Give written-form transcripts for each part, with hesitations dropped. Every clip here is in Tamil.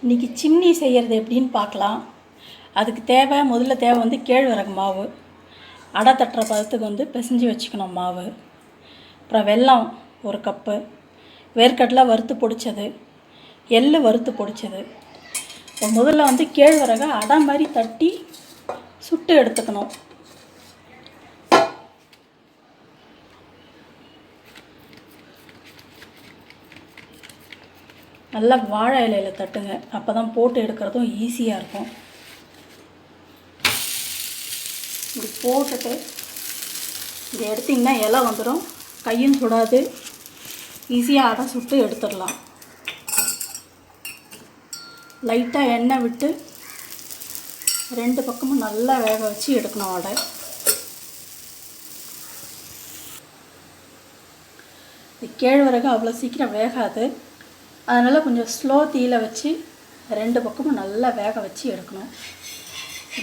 இன்றைக்கி சிம்னி செய்கிறது எப்படின்னு பார்க்கலாம். அதுக்கு முதல்ல தேவை வந்து கேழ்வரகு மாவு. அடை தட்டுற பதத்துக்கு வந்து பிசைஞ்சு வச்சுக்கணும் மாவு. அப்புறம் வெல்லம் 1 கப்பு, வேர்க்கடலை வறுத்து பொடிச்சது, எள்ளு வறுத்து பொடிச்சது. இப்போ முதல்ல வந்து கேழ்வரகை அடை மாதிரி தட்டி சுட்டு எடுத்துக்கணும். நல்லா வாழை இலையில் தட்டுங்க, அப்போ தான் போட்டு எடுக்கிறதும் ஈஸியாக இருக்கும். இப்படி போட்டுட்டு இதை எடுத்திங்கன்னா இலை வந்துடும், கையும் சுடாது, ஈஸியாக அடை சுட்டு எடுத்துடலாம். லைட்டாக எண்ணெய் விட்டு 2 பக்கமும் நல்லா வேக வச்சு எடுக்கணும் அடை. கேழ்வரகு அவ்வளோ சீக்கிரம் வேகாது, அதனால் கொஞ்சம் ஸ்லோ தீயில் வச்சு 2 பக்கமும் நல்லா வேக வச்சு எடுக்கணும்.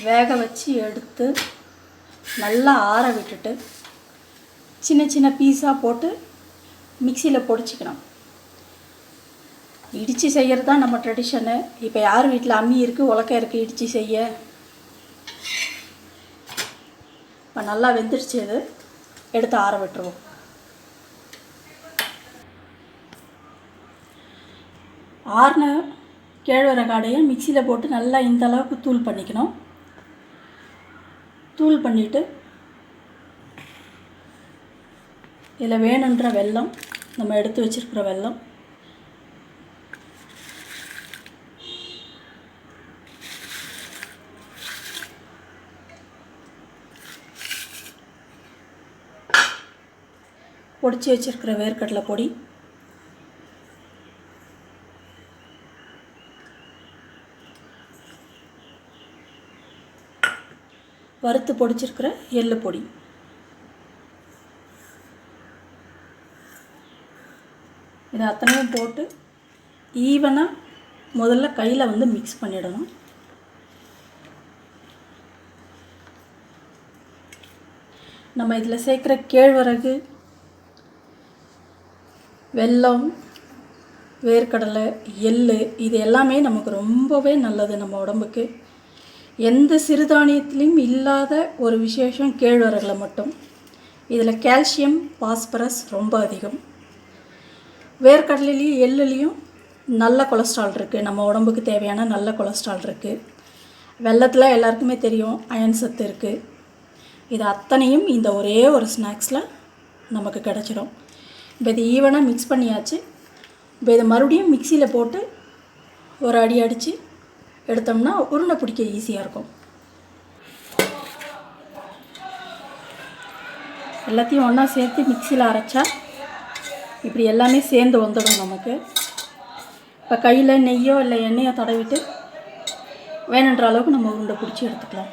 வேக வச்சு எடுத்து நல்லா ஆற விட்டுட்டு சின்ன சின்ன பீஸாக போட்டு மிக்சியில் பொடிச்சிக்கணும். இடித்து செய்கிறது தான் நம்ம ட்ரெடிஷனு. இப்போ யார் வீட்டில் அம்மி இருக்குது, உலக்கை இருக்குது இடித்து செய்ய? இப்போ நல்லா வெந்துடுச்சு, இது எடுத்து ஆற விட்டுருவோம். ஆறின கேழ்வரகு அடையை மிக்சியில் போட்டு நல்லா இந்த அளவுக்கு தூள் பண்ணிக்கணும். தூள் பண்ணிவிட்டு இதில் வேணுன்ற வெல்லம், நம்ம எடுத்து வச்சுருக்கிற வெல்லம், பொடிச்சு வச்சுருக்கிற வேர்க்கடலை பொடி, வறுத்து பொடிச்சிருக்கிற எள்ளு பொடி, இதை அத்தனையும் போட்டு ஈவனாக முதல்ல கையில் வந்து மிக்ஸ் பண்ணிடணும். நம்ம இதில் சேர்க்குற கேழ்வரகு, வெல்லம், வேர்க்கடலை, எள்ளு இது எல்லாமே நமக்கு ரொம்பவே நல்லது நம்ம உடம்புக்கு. எந்த சிறுதானியத்திலையும் இல்லாத ஒரு விசேஷம் கேழ்வரகுல மட்டும். இதில் கால்சியம், பாஸ்பரஸ் ரொம்ப அதிகம். வேர்க்கடலையும் எள்ளுலேயும் நல்ல கொலஸ்ட்ரால் இருக்குது, நம்ம உடம்புக்கு தேவையான நல்ல கொலஸ்ட்ரால் இருக்குது. வெல்லத்தில் எல்லாருக்குமே தெரியும் அயன் சத்து இருக்குது. இது அத்தனையும் இந்த ஒரே ஒரு ஸ்நாக்ஸில் நமக்கு கிடச்சிடும். இப்போ இது ஈவனாக மிக்ஸ் பண்ணியாச்சு. இப்போ இதை மறுபடியும் மிக்சியில் போட்டு ஒரு அடி அடித்து எடுத்தோம்னா உருண்டை பிடிக்க ஈஸியாக இருக்கும். எல்லாத்தையும் ஒன்றா சேர்த்து மிக்சியில் அரைச்சா இப்படி எல்லாமே சேர்ந்து வந்துடும் நமக்கு. இப்போ கையில் நெய்யோ இல்லை எண்ணெயோ தடவிட்டு வேணுன்ற அளவுக்கு நம்ம உருண்டை பிடிச்சி எடுத்துக்கலாம்.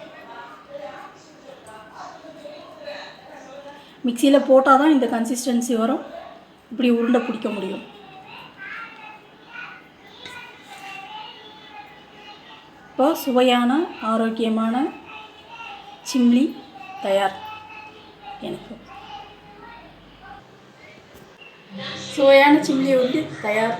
மிக்சியில் போட்டால் தான் இந்த கன்சிஸ்டன்சி வரும், இப்படி உருண்டை பிடிக்க முடியும். இப்போ சுவையான ஆரோக்கியமான சிம்லி தயார். எனக்கு சுவையான சிம்லி உருண்டை தயார்.